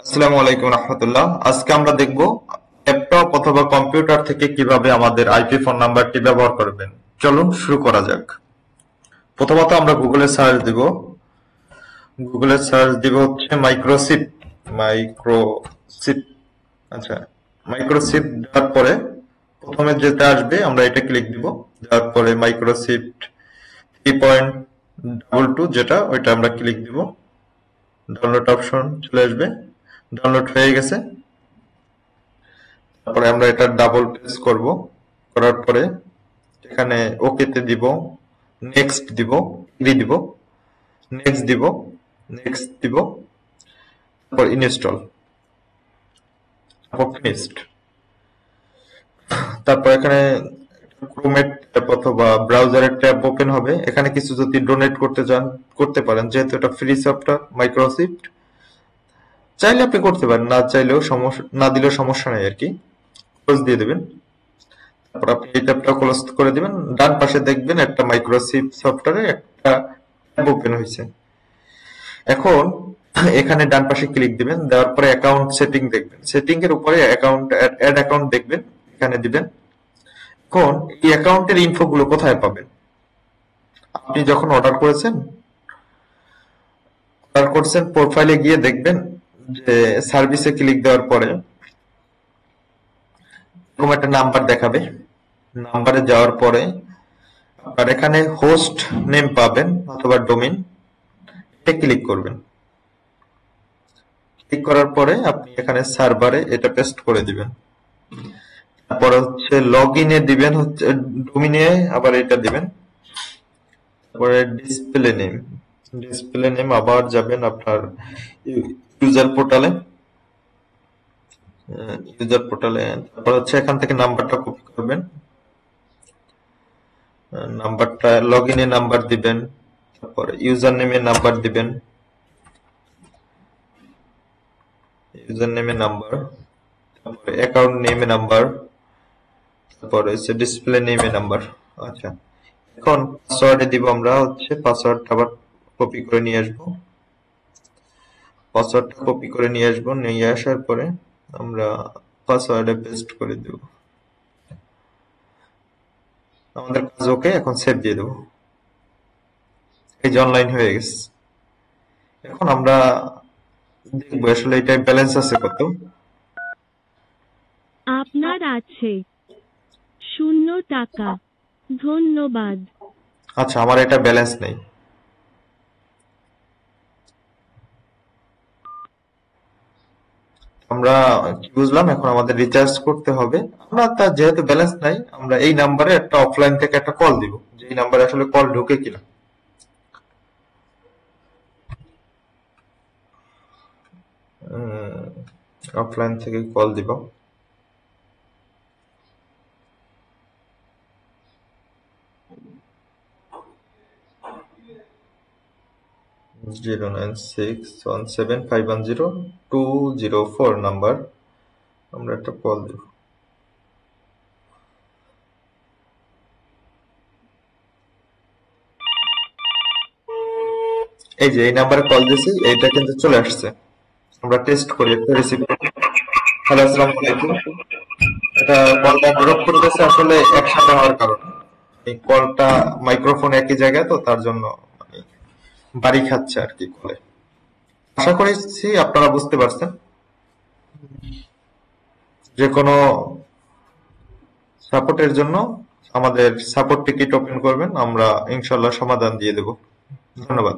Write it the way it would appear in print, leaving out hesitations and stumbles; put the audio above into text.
আসসালামু আলাইকুম রহমতুল্লাহ। আজকে আমরা দেখব ল্যাপটপ অথবা কম্পিউটার থেকে কিভাবে আমাদের আইপি ফোন নাম্বারটি ব্যবহার করবেন। চলুন শুরু করা যাক। প্রথমত আমরা গুগলে সার্চ দিব। গুগলে সার্চ দিব হচ্ছে মাইক্রোচিপ। মাইক্রোচিপ আচ্ছা, মাইক্রোচিপ দেওয়ার পরে প্রথমে যেটা আসবে আমরা এটা ক্লিক দিব। দেওয়ার পরে মাইক্রোচিপ 3.22 যেটা ওইটা আমরা ক্লিক দিব। ডাউনলোড অপশন চলে আসবে। ডাউনলোড হয়ে গেছে। তারপরে আমরা এটা ডাবল প্রেস করব। করার পরে এখানে ওকে তে দিব, নেক্সট দিব, এগ্রি দিব, নেক্সট দিব, নেক্সট দিব, তারপর ইনস্টল, তারপর ফিনিশড। তারপর এখানে ক্রোমের ট্যাব অথবা ব্রাউজারের ট্যাব ওপেন হবে। এখানে কিছু যদি ডোনেট করতে চান করতে পারেন, যেহেতু এটা ফ্রি সফটওয়্যার মাইক্রোচিপ। চাইলে আপনি করতে পারেন, না চাইলেও সমস্যা, না দিলেও সমস্যা নেই আর কি। ক্লোজ দিয়ে দেবেন। তারপর আপনি এই ট্যাবটা ক্লোজ করে দিবেন। ডান পাশে দেখবেন একটা মাইক্রোচিপ সফটওয়্যারে একটা ট্যাব ওপেন হয়েছে। এখন এখানে ডান পাশে ক্লিক দিবেন। দেওয়ার পরে অ্যাকাউন্ট সেটিং দেখবেন। সেটিং এর উপরে অ্যাকাউন্ট অ্যাড অ্যাকাউন্ট দেখবেন, এখানে দিবেন। এখন এই অ্যাকাউন্টের ইনফো গুলো কোথায় পাবেন? আপনি যখন অর্ডার করছেন প্রোফাইলে গিয়ে দেখবেন যে সার্ভিসে ক্লিক দেওয়ার পরে এরকম একটা নাম্বার দেখাবে। নাম্বারে যাওয়ার পরে আপনার এখানে হোস্ট নেম পাবেন অথবা ডোমেইন, এটা ক্লিক করবেন। ক্লিক করার পরে আপনি এখানে সার্ভারে এটা পেস্ট করে দিবেন। তারপরে হচ্ছে লগ ইনে দিবেন, হচ্ছে ডোমিনে আবার এটা দিবেন। তারপরে ডিসপ্লে নেম আবার যাবেন আপনার ইউজার পোর্টালে। তারপর হচ্ছে এখান থেকে নাম্বারটা কপি করবেন। নাম্বারটা লগ ইনে নাম্বার দিবেন। তারপরে ইউজার নেমে নাম্বার দিবেন। ইউজার নেমে নাম্বার, তারপরে অ্যাকাউন্ট নেমে নাম্বার, তারপরে হচ্ছে ডিসপ্লে নেমে নাম্বার। আচ্ছা, এখন পাসওয়ার্ডে দিব। আমরা হচ্ছে পাসওয়ার্ডটা আবার কপি করে নিয়ে আসবো। পাসওয়ার্ডটা কপি করে নিয়ে আসবো। নিয়ে আসার পরে আমরা পাসওয়ার্ডে পেস্ট করে দেব। আমাদের কাজ ওকে। এখন সেভ দিয়ে দেবো। এই যে অনলাইন হয়ে গেছে। এখন আমরা দেখবো আসলে এটা ব্যালেন্স আছে কত। আপনার আছে 0 টাকা। ধন্যবাদ। আচ্ছা, আমার এটা ব্যালেন্স নেই। আমরা কি বুঝলাম, এখন আমাদের রিচার্জ করতে হবে। আমরা তার যেহেতু ব্যালেন্স নাই, আমরা এই নাম্বারে একটা অফলাইন থেকে একটা কল দিব, যে এই নাম্বারে আসলে কল ঢুকে কিনা। অফলাইন থেকে কল দিব। (09617510204) নাম্বার আমরা একটা কল দিব। এই যে এই নাম্বারে কল দিয়েছি, এইটা কিন্তু চলে আসছে। আমরা টেস্ট করি, একটা রিসিভ করি। হ্যালো, আসসালামু আলাইকুম। এটা কলটা ড্রপ করতেছে আসলে একসাথে হওয়ার কারণে। এই কলটা মাইক্রোফোন একই জায়গায়, তো তার জন্য মানে বাড়ি খাচ্ছে আর কি কলে। আশা করছি আপনারা বুঝতে পারছেন। যে কোনো সাপোর্টের জন্য আমাদের সাপোর্ট টিকিট ওপেন করবেন, আমরা ইনশাল্লাহ সমাধান দিয়ে দেব। ধন্যবাদ।